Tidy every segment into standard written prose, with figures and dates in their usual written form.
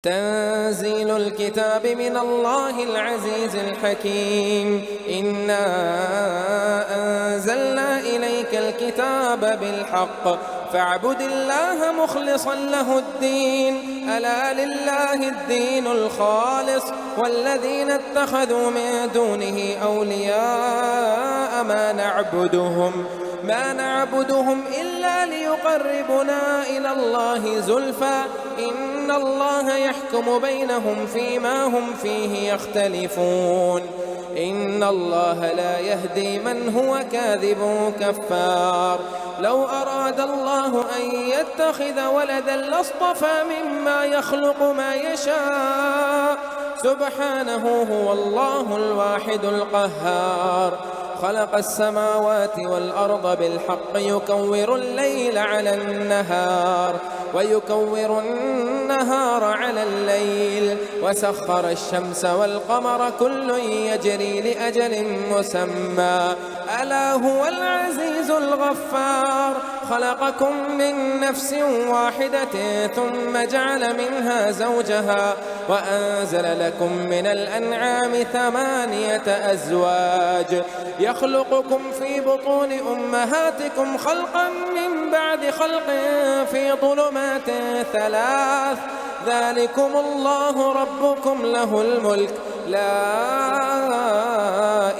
تنزيل الكتاب من الله العزيز الحكيم. إنا أنزلنا إليك الكتاب بالحق فاعبد الله مخلصا له الدين. ألا لله الدين الخالص والذين اتخذوا من دونه أولياء ما نعبدهم إلا ليقربنا إلى الله زلفى إن الله يحكم بينهم فيما هم فيه يختلفون. إن الله لا يهدي من هو كاذب كفار. لو أراد الله أن يتخذ ولدا لاصطفى مما يخلق ما يشاء سبحانه هو الله الواحد القهار. خلق السماوات والأرض بالحق يكور الليل على النهار ويكور النهار على الليل وسخر الشمس والقمر كل يجري لأجل مسمى ألا هو العزيز الغفار. خلقكم من نفس واحدة ثم جعل منها زوجها وأنزل لكم من الأنعام 8 أزواج يخلقكم في بطون أمهاتكم خلقا من بعد خلق في ظلمات 3 ذلكم الله ربكم له الملك لا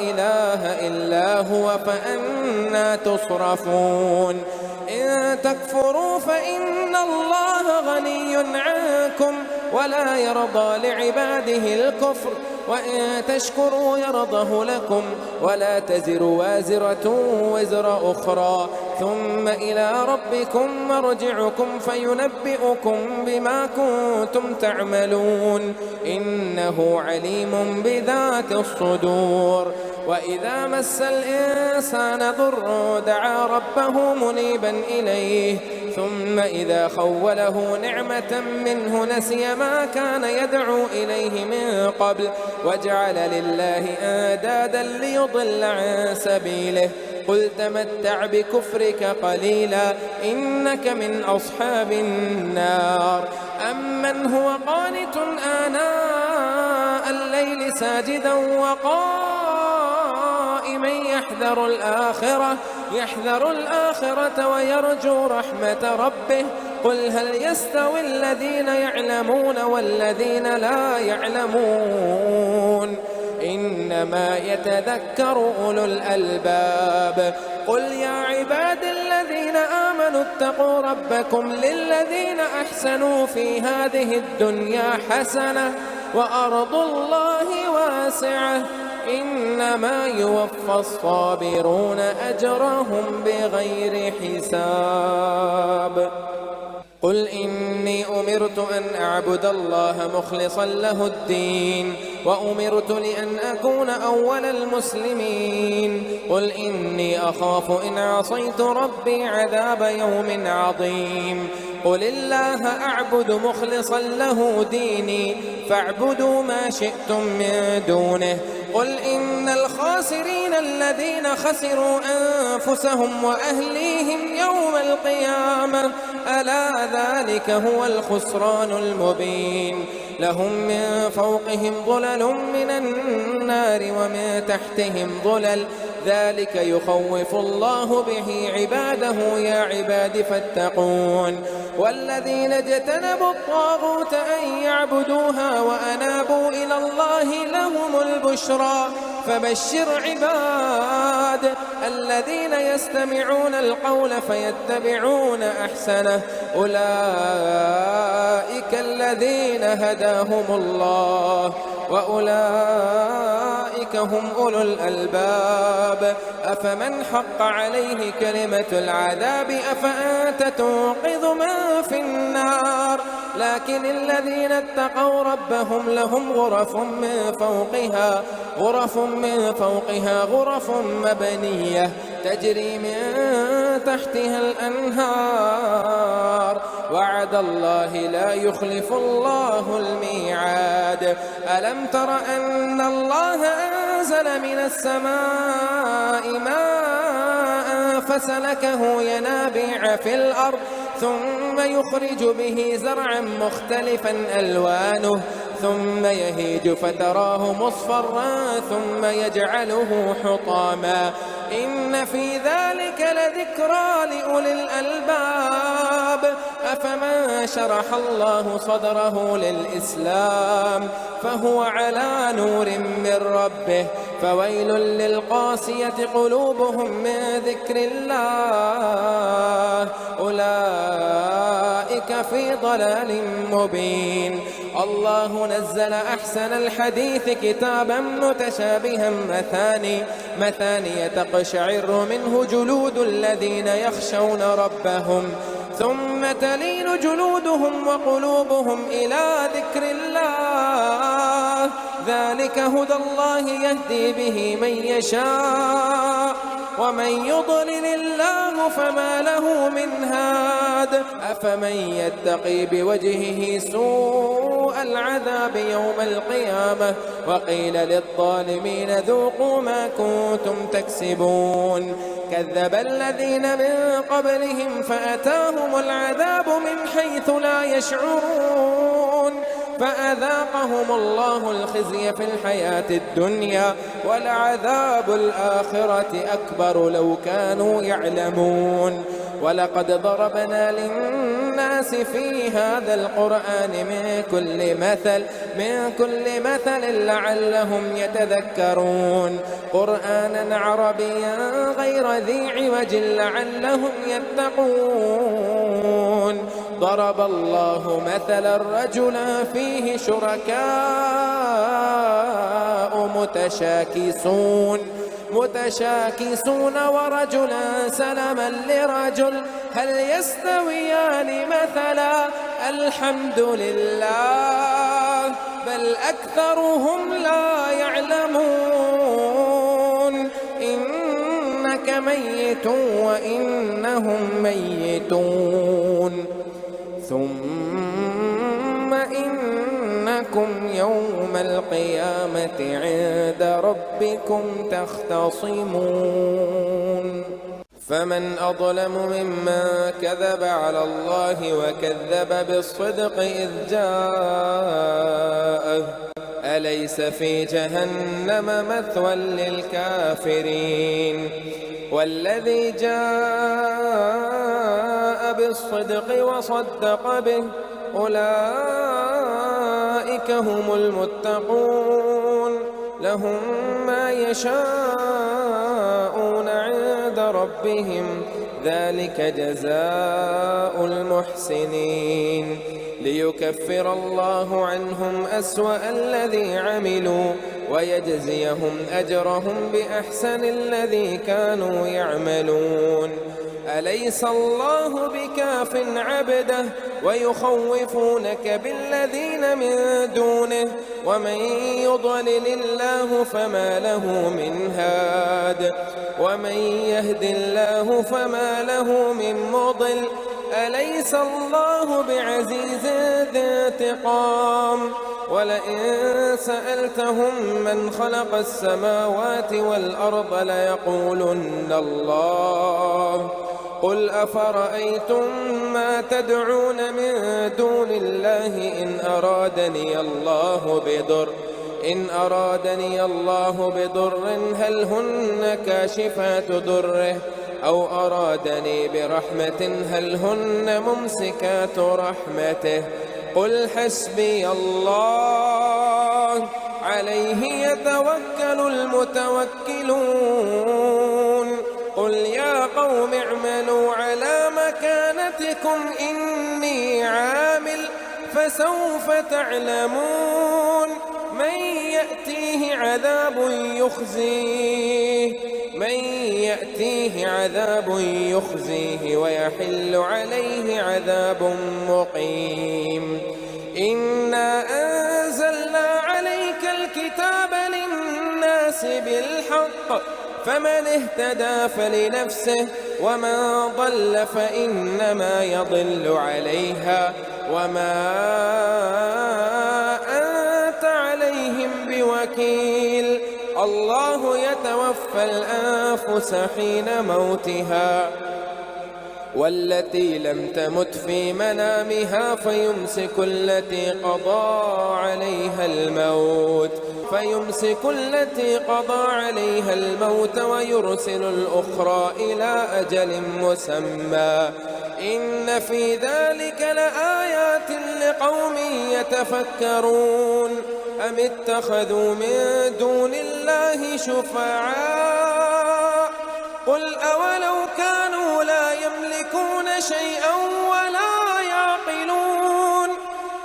إله إلا هو فأنى تصرفون. إن تكفروا فإن الله غني عنكم ولا يرضى لعباده الكفر وإن تشكروا يرضه لكم ولا تزر وازرة وزر أخرى ثم إلى ربكم مرجعكم فينبئكم بما كنتم تعملون إنه عليم بذات الصدور. وإذا مس الإنسان ضر دعا ربه منيبا إليه ثم إذا خوله نعمة منه نسي ما كان يدعو إليه من قبل وجعل لله أندادا ليضل عن سبيله قل تمتع بكفرك قليلا إنك من أصحاب النار. أمن هو قانت آناء الليل ساجدا وقائما يحذر الآخرة ويرجو رحمة ربه قل هل يستوي الذين يعلمون والذين لا يعلمون إنما يتذكر أولو الألباب. قل يا عباد الذين آمنوا اتقوا ربكم للذين أحسنوا في هذه الدنيا حسنة وأرض الله واسعة إنما يوفى الصابرون أجرهم بغير حساب. قل إني أمرت أن أعبد الله مخلصا له الدين وأمرت لأن أكون أول المسلمين. قل إني أخاف إن عصيت ربي عذاب يوم عظيم. قل الله أعبد مخلصا له ديني فاعبدوا ما شئتم من دونه. قل إن الخاسرين الذين خسروا أنفسهم وأهليهم يوم القيامة ألا ذلك هو الخسران المبين. لهم من فوقهم ظلل من النار ومن تحتهم ظلل ذلك يخوف الله به عباده يا عباد فاتقون. والذين اجتنبوا الطاغوت أن يعبدوها وأنابوا إلى الله لهم البشرى فبشر عباد الذين يستمعون القول فيتبعون أحسنه أولئك الذين هداهم الله وأولئك هم أولو الألباب. أفمن حق عليه كلمة العذاب أفأنت تنقذ من في النار. لكن الذين اتقوا ربهم لهم غرف من فوقها غرف مبنية تجري من تحتها الأنهار وعد الله لا يخلف الله الميعاد. ألم تر أن الله أنزل من السماء ماء فسلكه ينابيع في الأرض ثم يخرج به زرعا مختلفا ألوانه ثم يهيج فتراه مصفرا ثم يجعله حطاما إن في ذلك لذكرى لأولي الألباب أفمن شرح الله صدره للإسلام فهو على نور من ربه فويل للقاسية قلوبهم من ذكر الله أولئك في ضلال مبين. الله نزل أحسن الحديث كتابا متشابها مثاني تقشعر منه جلود الذين يخشون ربهم ثم تلين جلودهم وقلوبهم إلى ذكر الله ذلك هدى الله يهدي به من يشاء ومن يضلل الله فما له من هاد أفمن يتقي بوجهه سوء العذاب يوم القيامة وقيل للظالمين ذوقوا ما كنتم تكسبون كذب الذين من قبلهم فأتاهم العذاب من حيث لا يشعرون فأذاقهم الله الخزي في الحياة الدنيا ولعذاب الآخرة أكبر لو كانوا يعلمون. ولقد ضربنا للناس في هذا القرآن من كل مثل لعلهم يتذكرون قرآنا عربيا غير ذي عوج لعلهم يتقون. ضرب الله مثلا رجلا فيه شركاء متشاكسون ورجلا سلما لرجل هل يستويان مثلا الحمد لله بل أكثرهم لا يعلمون إنك ميت وإنهم ميتون ثم إنكم يوم القيامة عند ربكم تختصمون. فمن أظلم ممن كذب على الله وكذب بالصدق إذ جاءه أليس في جهنم مثوى للكافرين والذي جاء بالصدق وصدق به أولئك هم المتقون لهم ما يشاءون عند ربهم ذلك جزاء المحسنين ليكفر الله عنهم أسوأ الذي عملوا ويجزيهم أجرهم بأحسن الذي كانوا يعملون. أليس الله بكاف عبده ويخوفونك بالذين من دونه ومن يضلل الله فما له من هاد ومن يهد الله فما له من مضل أليس الله بعزيز ذي انتقام ولئن سألتهم من خلق السماوات والأرض ليقولن الله قل أفرأيتم ما تدعون من دون الله إن أرادني الله بضر هل هن كاشفات ضره أو أرادني برحمة هل هن ممسكات رحمته قل حسبي الله عليه يتوكل المتوكلون قل يا قوم اعملوا على مكانتكم إني عامل فسوف تعلمون من يأتيه عذاب يخزيه ويحل عليه عذاب مقيم. إنا أنزلنا عليك الكتاب للناس بالحق فمن اهتدى فلنفسه ومن ضل فإنما يضل عليها وما أنت عليهم بوكيل. الله يتوفى الأنفس حين موتها والتي لم تمت في منامها فيمسك التي قضى عليها الموت ويرسل الأخرى إلى أجل مسمى إن في ذلك لآيات لقوم يتفكرون أم اتخذوا من دون الله شفعاء قل أولو كانوا لا يملكون شيئا ولا يعقلون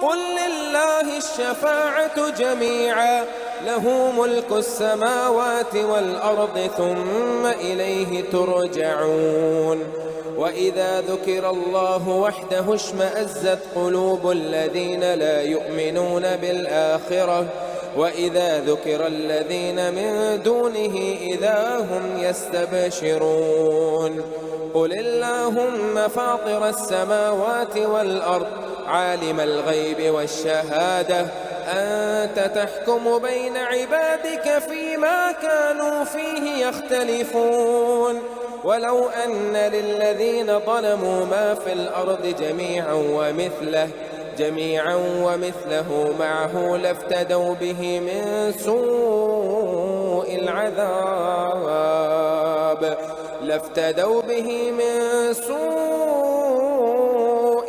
قل لله الشفاعة جميعا له ملك السماوات والأرض ثم إليه ترجعون وإذا ذكر الله وحده اشمأزت قلوب الذين لا يؤمنون بالآخرة وإذا ذكر الذين من دونه إذا هم يستبشرون قل اللهم فاطر السماوات والأرض عالم الغيب والشهادة أنت تحكم بين عبادك فيما كانوا فيه يختلفون ولو أن للذين ظلموا ما في الأرض جميعا ومثله معه لافتدوا به من سوء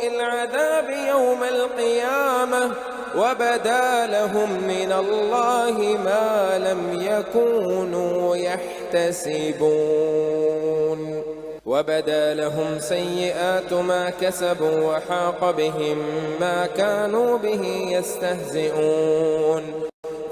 العذاب يوم القيامة وبدا لهم من الله ما لم يكونوا يحتسبون وبدا لهم سيئات ما كسبوا وحاق بهم ما كانوا به يستهزئون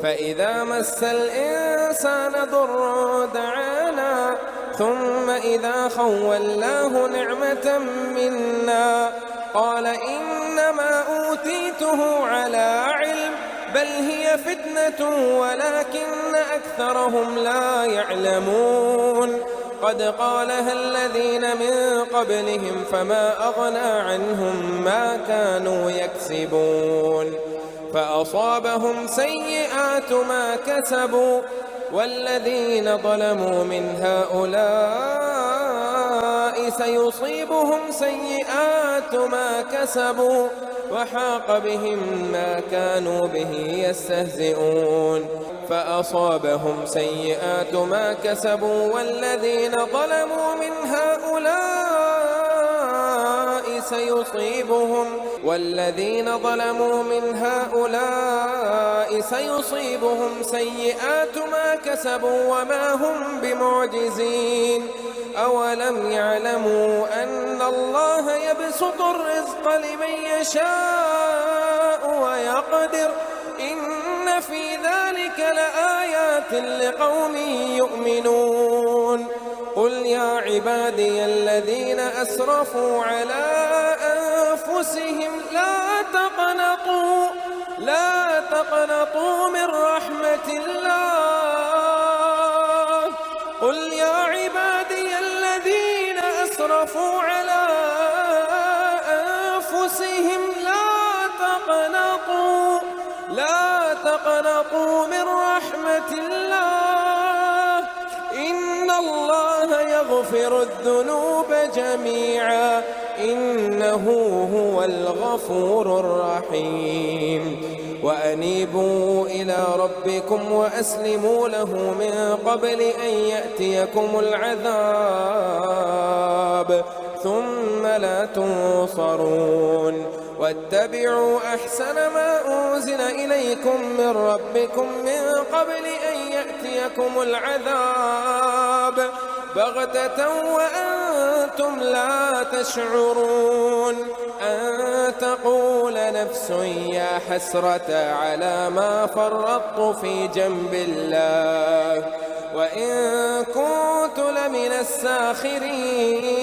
فإذا مس الإنسان ضر دعانا ثم إذا خولناه نعمة منا قال إنما أوتيته على علم بل هي فتنة ولكن أكثرهم لا يعلمون قد قالها الذين من قبلهم فما أغنى عنهم ما كانوا يكسبون فأصابهم سيئات ما كسبوا والذين ظلموا من هؤلاء سيصيبهم سيئات ما كسبوا وحاق بهم ما كانوا به يستهزئون فأصابهم سيئات ما كسبوا والذين ظلموا من هؤلاء سيصيبهم سيئات ما كسبوا وما هم بمعجزين أولم يعلموا أن الله يبسط الرزق لمن يشاء ويقدر إن في ذلك لآيات لقوم يؤمنون قل يا عبادي الذين أسرفوا على أنفسهم لا تقنطوا من رحمة الله قل يا عبادي الذين أسرفوا على أنفسهم لا تقنطوا من رحمة الله إن الله يغفر الذنوب جميعا إنه هو الغفور الرحيم وأنيبوا إلى ربكم وأسلموا له من قبل أن يأتيكم العذاب ثم لا تنصرون واتبعوا أحسن ما أنزل إليكم من ربكم من قبل أن يأتيكم العذاب بغتة وأنتم لا تشعرون أن تقول نفس يا حسرة على ما فرطت في جنب الله وإن كنت لمن الساخرين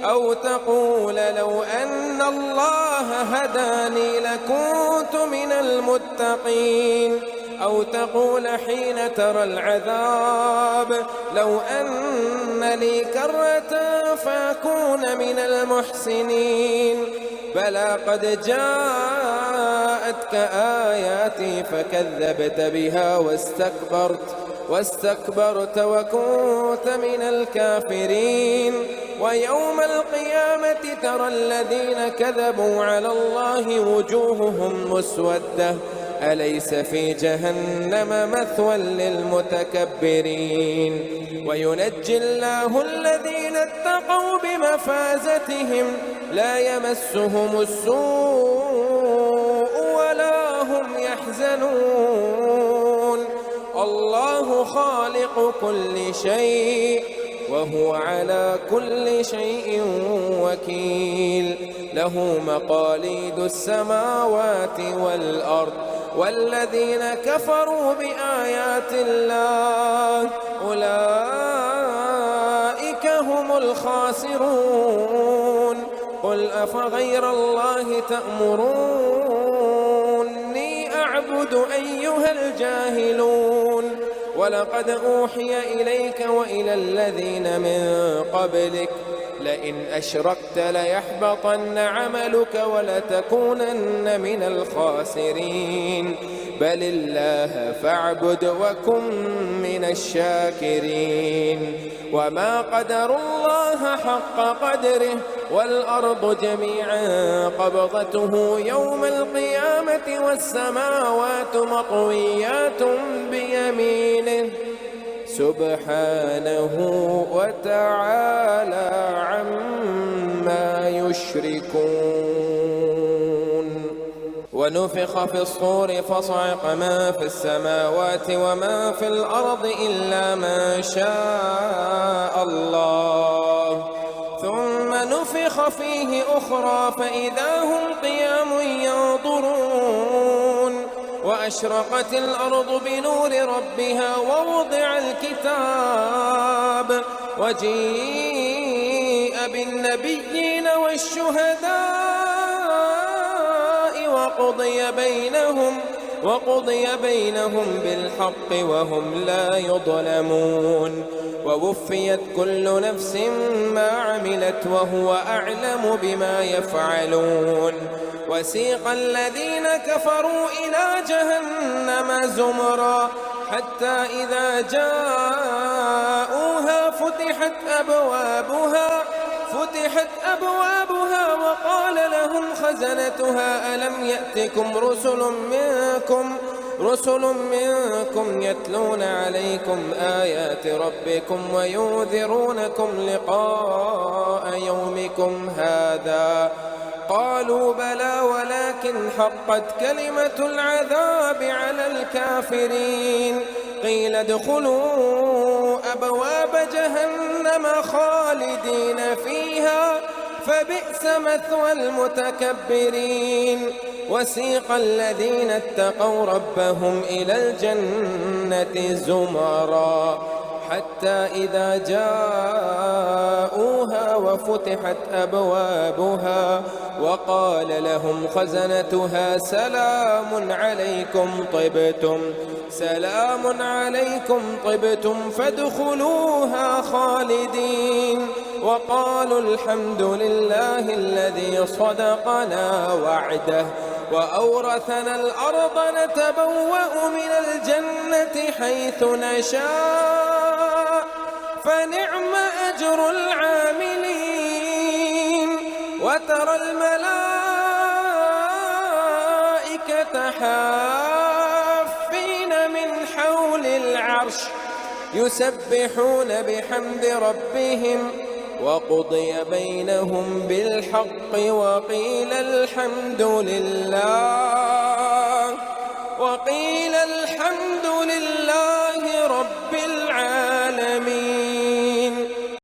أو تقول لو أن الله هداني لكنت من المتقين أو تقول حين ترى العذاب لو أن لي كرة فأكون من المحسنين بلى قد جاءتك جاءتك آياتي فكذبت بها واستكبرت وكنت من الكافرين. ويوم القيامة ترى الذين كذبوا على الله وجوههم مسودة أليس في جهنم مثوى للمتكبرين. وينجي الله الذين اتقوا بمفازتهم لا يمسهم السوء ولا هم يحزنون. الله خالق كل شيء وهو على كل شيء وكيل. له مقاليد السماوات والأرض والذين كفروا بآيات الله أولئك هم الخاسرون. قل أفغير الله تأمروني أعبد أيها الجاهلون. ولقد أوحي إليك وإلى الذين من قبلك لئن أشركت ليحبطن عملك ولتكونن من الخاسرين. بل الله فاعبد وكن من الشاكرين. وما قدروا الله حق قدره والأرض جميعا قبضته يوم القيامة والسماوات مطويات بيمينه سبحانه وتعالى عما يشركون. ونفخ في الصور فصعق ما في السماوات وما في الأرض إلا ما شاء الله ثم نفخ فيه أخرى فإذا هم قيام ينظرون. وأشرقت الأرض بنور ربها ووضع الكتاب وجيء بالنبيين والشهداء وقضي بينهم بالحق وهم لا يظلمون. ووفيت كل نفس ما عملت وهو أعلم بما يفعلون. وسيق الذين كفروا إلى جهنم زمرا حتى إذا جاءوها فتحت أبوابها وقال لهم خزنتها ألم يأتكم رسل منكم يتلون عليكم آيات ربكم وينذرونكم لقاء يومكم هذا. قالوا بلى ولكن حقت كلمة العذاب على الكافرين. قيل ادخلوا أبواب جهنم خالدين فيها فبئس مثوى المتكبرين. وسيق الذين اتقوا ربهم إلى الجنة زمرا حتى إذا جاءوها وفتحت أبوابها وقال لهم خزنتها سلام عليكم طبتم فادخلوها خالدين. وقالوا الحمد لله الذي صدقنا وعده وأورثنا الأرض نتبوأ من الجنة حيث نشاء فنعم أجر العاملين. وترى الملائكة حافين من حول العرش يسبحون بحمد ربهم وقضي بينهم بالحق وقيل الحمد لله